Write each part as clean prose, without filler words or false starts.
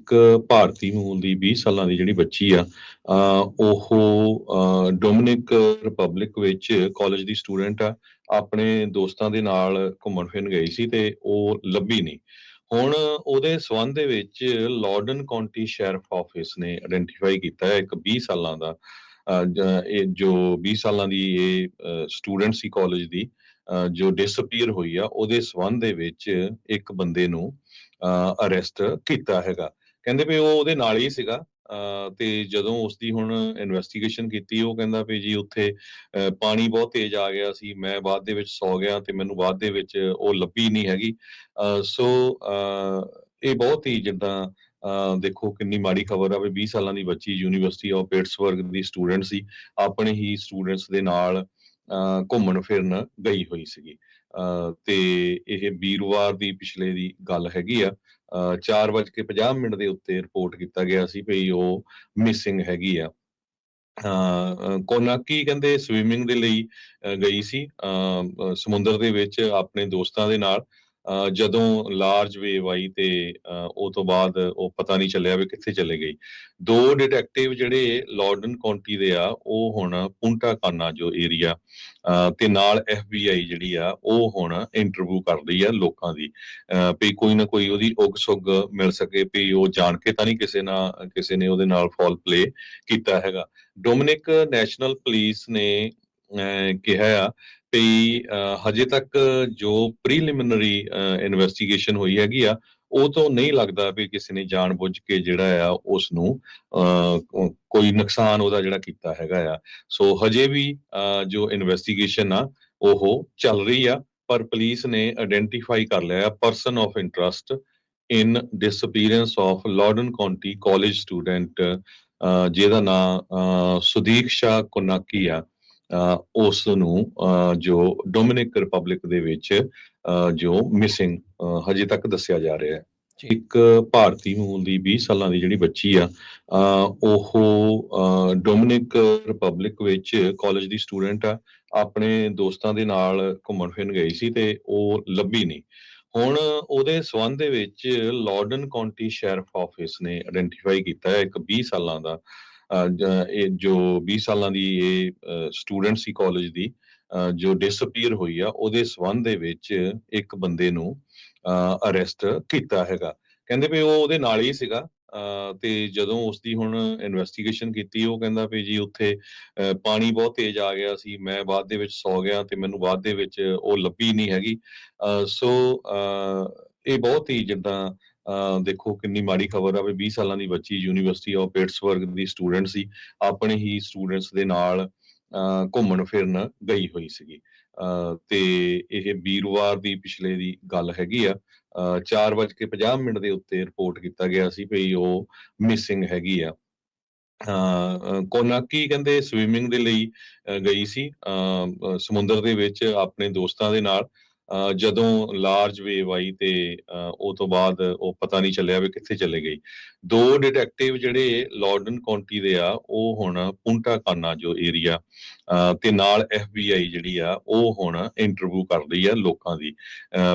ਇੱਕ ਭਾਰਤੀ ਮੂਲ ਦੀ 20 ਸਾਲਾਂ ਦੀ ਜਿਹੜੀ ਬੱਚੀ ਆ ਉਹ ਡੋਮਿਨਿਕ ਰਿਪਬਲਿਕ ਵਿੱਚ ਕਾਲਜ ਦੀ ਸਟੂਡੈਂਟ ਆ। ਆਪਣੇ ਦੋਸਤਾਂ ਦੇ ਨਾਲ ਘੁੰਮਣ ਫਿਰਨ ਗਈ ਸੀ ਤੇ ਉਹ ਲੱਭੀ ਨਹੀਂ। ਹੁਣ ਉਹਦੇ ਸਬੰਧ ਦੇ ਵਿੱਚ ਲਾਰਡਨ ਕਾਉਂਟੀ ਸ਼ੈਰਿਫ ਆਫਿਸ ਨੇ ਆਇਡੈਂਟੀਫਾਈ ਕੀਤਾ ਹੈ ਇੱਕ 20 ਸਾਲਾਂ ਦਾ ਇਹ ਜੋ 20 ਸਾਲਾਂ ਦੀ ਇਹ ਸਟੂਡੈਂਟ ਸੀ ਕਾਲਜ ਦੀ ਜੋ ਡਿਸਅਪੀਅਰ ਹੋਈ ਆ ਉਹਦੇ ਸਬੰਧ ਦੇ ਵਿੱਚ ਇੱਕ ਬੰਦੇ ਨੂੰ ਅਰੈਸਟ ਕੀਤਾ ਹੈਗਾ। ਕਹਿੰਦੇ ਵੀ ਉਹ ਉਹਦੇ ਨਾਲ ਹੀ ਸੀਗਾ ਤੇ ਜਦੋਂ ਉਸਦੀ ਹੁਣ ਇਨਵੈਸਟੀਗੇਸ਼ਨ ਕੀਤੀ ਉਹ ਕਹਿੰਦਾ ਵੀ ਜੀ ਉੱਥੇ ਪਾਣੀ ਬਹੁਤ ਤੇਜ਼ ਆ ਗਿਆ ਸੀ, ਮੈਂ ਬਾਅਦ ਦੇ ਵਿੱਚ ਸੌ ਗਿਆ ਤੇ ਮੈਨੂੰ ਬਾਅਦ ਦੇ ਵਿੱਚ ਉਹ ਲੱਭੀ ਨਹੀਂ ਹੈਗੀ। ਸੋ ਇਹ ਬਹੁਤ ਹੀ ਜਿੱਦਾਂ ਦੇਖੋ ਕਿੰਨੀ ਮਾੜੀ ਖਬਰ ਆ ਵੀ 20 ਸਾਲਾਂ ਦੀ ਬੱਚੀ university of Pittsburgh the student ਸੀ, ਆਪਣੇ ਹੀ ਸਟੂਡੈਂਟਸ ਦੇ ਨਾਲ ਘੁੰਮਣ ਫਿਰਨ ਗਈ ਹੋਈ ਸੀਗੀ। ਤੇ ਇਹ ਵੀਰਵਾਰ ਦੀ ਪਿਛਲੇ ਦੀ ਗੱਲ ਹੈਗੀ ਆ। 4:50 ਦੇ ਉੱਤੇ ਰਿਪੋਰਟ ਕੀਤਾ ਗਿਆ ਸੀ ਵੀ ਉਹ ਮਿਸਿੰਗ ਹੈਗੀ ਆ। ਕੋਨਾਕੀ ਕਹਿੰਦੇ ਸਵਿਮਿੰਗ ਦੇ ਲਈ ਗਈ ਸੀ ਸਮੁੰਦਰ ਦੇ ਵਿੱਚ ਆਪਣੇ ਦੋਸਤਾਂ ਦੇ ਨਾਲ। ਜਦੋਂ ਲਾਰਜ ਵੇਵ ਆਈ ਤੇ ਉਹ ਤੋਂ ਬਾਅਦ ਉਹ ਪਤਾ ਨਹੀਂ ਚੱਲਿਆ ਵੀ ਕਿੱਥੇ ਚਲੇ ਗਈ। 2 ਡਿਟੈਕਟਿਵ ਜਿਹੜੇ ਲਾਰਡਨ ਕਾਉਂਟੀ ਦੇ ਆ ਉਹ ਹੁਣ ਪੁੰਟਾ ਕਾਨਾ ਜੋ ਏਰੀਆ ਤੇ ਨਾਲ FBI ਜਿਹੜੀ ਆ ਉਹ ਹੁਣ ਇੰਟਰਵਿਊ ਕਰ ਰਹੀ ਆ ਲੋਕਾਂ ਦੀ ਵੀ ਕੋਈ ਨਾ ਕੋਈ ਉਹਦੀ ਉਗ ਸੁਗ ਮਿਲ ਸਕੇ ਵੀ ਉਹ ਜਾਣ ਕੇ ਤਾਂ ਨਹੀਂ ਕਿਸੇ ਨੇ ਉਹਦੇ ਨਾਲ ਫਾਲ ਪਲੇ ਕੀਤਾ ਹੈਗਾ। ਡੋਮਿਨਿਕ ਨੈਸ਼ਨਲ ਪੁਲਿਸ ਨੇ ਕਿਹਾ ਆ ਵੀ ਹਜੇ ਤੱਕ ਜੋ ਪ੍ਰੀਲਿਮਿਨਰੀ ਇਨਵੈਸਟੀਗੇਸ਼ਨ ਹੋਈ ਹੈਗੀ ਆ ਉਹ ਤੋਂ ਨਹੀਂ ਲੱਗਦਾ ਵੀ ਕਿਸੇ ਨੇ ਜਾਣਬੁੱਝ ਕੇ ਜਿਹੜਾ ਆ ਉਸ ਨੂੰ ਕੋਈ ਨੁਕਸਾਨ ਉਹਦਾ ਜਿਹੜਾ ਕੀਤਾ ਹੈਗਾ ਆ। ਸੋ ਹਜੇ ਵੀ ਜੋ ਇਨਵੈਸਟੀਗੇਸ਼ਨ ਆ ਉਹ ਚੱਲ ਰਹੀ ਆ, ਪਰ ਪੁਲਿਸ ਨੇ ਆਇਡੈਂਟੀਫਾਈ ਕਰ ਲਿਆ person of interest in disappearance of Loudoun County college student ਜਿਹਦਾ ਨਾਂ ਸੁਦੀਕਸ਼ਾ ਕੋਨਾਕੀ ਆ। ਉਸ ਨੂੰ ਜੋ ਡੋਮਿਨਿਕ ਰਿਪਬਲਿਕ ਦੇ ਵਿੱਚ ਜੋ ਮਿਸਿੰਗ ਹਜੇ ਤੱਕ ਦੱਸਿਆ ਜਾ ਰਿਹਾ ਹੈ। ਇੱਕ ਭਾਰਤੀ ਮੂਲ ਦੀ 20 ਸਾਲਾਂ ਦੀ ਜਿਹੜੀ ਬੱਚੀ ਆ ਉਹ ਡੋਮਿਨਿਕ ਰਿਪਬਲਿਕ ਵਿੱਚ ਕਾਲਜ ਦੀ ਸਟੂਡੈਂਟ ਆ, ਆਪਣੇ ਦੋਸਤਾਂ ਦੇ ਨਾਲ ਘੁੰਮਣ ਫਿਰਨ ਗਈ ਸੀ ਤੇ ਉਹ ਲੱਭੀ ਨਹੀਂ। ਹੁਣ ਉਹਦੇ ਸਬੰਧ ਦੇ ਵਿੱਚ ਲਾਰਡਨ ਕਾਉਂਟੀ ਸ਼ੈਰਿਫ ਆਫਿਸ ਨੇ ਆਇਡੈਂਟੀਫਾਈ ਕੀਤਾ ਹੈ ਇੱਕ 20 ਸਾਲਾਂ ਦਾ ਇਹ ਜੋ 20 ਸਾਲਾਂ ਦੀ ਇਹ ਸਟੂਡੈਂਟ ਸੀ ਕਾਲਜ ਦੀ ਜੋ ਡਿਸਅਪੀਅਰ ਹੋਈ ਆ ਉਹਦੇ ਸਬੰਧ ਦੇ ਵਿੱਚ ਇੱਕ ਬੰਦੇ ਨੂੰ ਅਰੈਸਟ ਕੀਤਾ ਹੈਗਾ। ਕਹਿੰਦੇ ਵੀ ਉਹ ਉਹਦੇ ਨਾਲ ਹੀ ਸੀਗਾ ਤੇ ਜਦੋਂ ਉਸਦੀ ਹੁਣ ਇਨਵੈਸਟੀਗੇਸ਼ਨ ਕੀਤੀ ਉਹ ਕਹਿੰਦਾ ਵੀ ਜੀ ਉੱਥੇ ਪਾਣੀ ਬਹੁਤ ਤੇਜ਼ ਆ ਗਿਆ ਸੀ, ਮੈਂ ਬਾਅਦ ਦੇ ਵਿੱਚ ਸੌ ਗਿਆ ਤੇ ਮੈਨੂੰ ਬਾਅਦ ਦੇ ਵਿੱਚ ਉਹ ਲੱਭੀ ਨਹੀਂ ਹੈਗੀ। ਸੋ ਇਹ ਬਹੁਤ ਹੀ ਜਿੱਦਾਂ ਦੇਖੋ ਕਿੰਨੀ ਮਾੜੀ ਖਬਰ ਆ ਵੀ 20 ਸਾਲਾਂ ਦੀ ਬੱਚੀ university of Pittsburgh the student ਸੀ, ਆਪਣੇ ਹੀ ਸਟੂਡੈਂਟਸ ਦੇ ਨਾਲ ਘੁੰਮਣ ਫਿਰਨ ਗਈ ਹੋਈ ਸੀਗੀ। ਤੇ ਇਹ ਵੀਰਵਾਰ ਦੀ ਪਿਛਲੇ ਦੀ ਗੱਲ ਹੈਗੀ ਆ। 4:50 ਦੇ ਉੱਤੇ ਰਿਪੋਰਟ ਕੀਤਾ ਗਿਆ ਸੀ ਵੀ ਉਹ ਮਿਸਿੰਗ ਹੈਗੀ ਆ। ਕੋਨਾਕੀ ਕਹਿੰਦੇ ਸਵਿਮਿੰਗ ਦੇ ਲਈ ਗਈ ਸੀ ਸਮੁੰਦਰ ਦੇ ਵਿੱਚ ਆਪਣੇ ਦੋਸਤਾਂ ਦੇ ਨਾਲ। ਜਦੋਂ ਲਾਰਜ ਵੇਵ ਆਈ ਤੇ ਉਹ ਤੋਂ ਬਾਅਦ ਉਹ ਪਤਾ ਨਹੀਂ ਚੱਲਿਆ ਵੀ ਕਿੱਥੇ ਚਲੇ ਗਈ। 2 ਡਿਟੈਕਟਿਵ ਜਿਹੜੇ ਲਾਰਡਨ ਕਾਉਂਟੀ ਦੇ ਆ ਉਹ ਹੁਣ ਪੁੰਟਾ ਕਾਨਾ ਜੋ ਏਰੀਆ ਤੇ ਨਾਲ FBI ਜਿਹੜੀ ਆ ਉਹ ਹੁਣ ਇੰਟਰਵਿਊ ਕਰ ਰਹੀ ਆ ਲੋਕਾਂ ਦੀ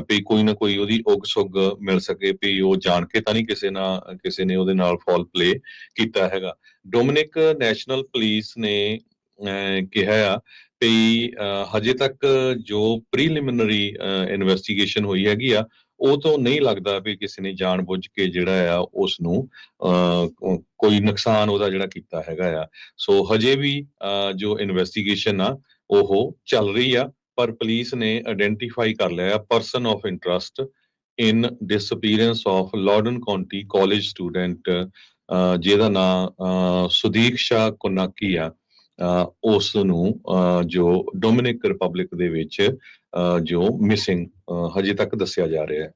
ਵੀ ਕੋਈ ਨਾ ਕੋਈ ਉਹਦੀ ਉਗ ਸੁਗ ਮਿਲ ਸਕੇ ਵੀ ਉਹ ਜਾਣ ਕੇ ਤਾਂ ਨਹੀਂ ਕਿਸੇ ਨੇ ਉਹਦੇ ਨਾਲ ਫਾਲ ਪਲੇ ਕੀਤਾ ਹੈਗਾ। ਡੋਮਿਨਿਕ ਨੈਸ਼ਨਲ ਪੁਲਿਸ ਨੇ ਕਿਹਾ ਆ ਵੀ ਹਜੇ ਤੱਕ ਜੋ ਪ੍ਰੀਲਿਮਿਨਰੀ ਇਨਵੈਸਟੀਗੇਸ਼ਨ ਹੋਈ ਹੈਗੀ ਆ ਉਹ ਤੋਂ ਨਹੀਂ ਲੱਗਦਾ ਵੀ ਕਿਸੇ ਨੇ ਜਾਣਬੁੱਝ ਕੇ ਜਿਹੜਾ ਆ ਉਸ ਨੂੰ ਕੋਈ ਨੁਕਸਾਨ ਉਹਦਾ ਜਿਹੜਾ ਕੀਤਾ ਹੈਗਾ ਆ। ਸੋ ਹਜੇ ਵੀ ਜੋ ਇਨਵੈਸਟੀਗੇਸ਼ਨ ਆ ਉਹ ਚੱਲ ਰਹੀ ਆ, ਪਰ ਪੁਲਿਸ ਨੇ ਆਇਡੈਂਟੀਫਾਈ ਕਰ ਲਿਆ person of interest in disappearance of Loudoun County college student ਜਿਹਦਾ ਨਾਂ ਸੁਦੀਕਸ਼ਾ ਕੋਨਾਕੀ ਆ। ਉਸ ਨੂੰ ਜੋ ਡੋਮਿਨਿਕ ਰਿਪਬਲਿਕ ਦੇ ਵਿੱਚ ਜੋ ਮਿਸਿੰਗ ਹਜੇ ਤੱਕ ਦੱਸਿਆ ਜਾ ਰਿਹਾ ਹੈ।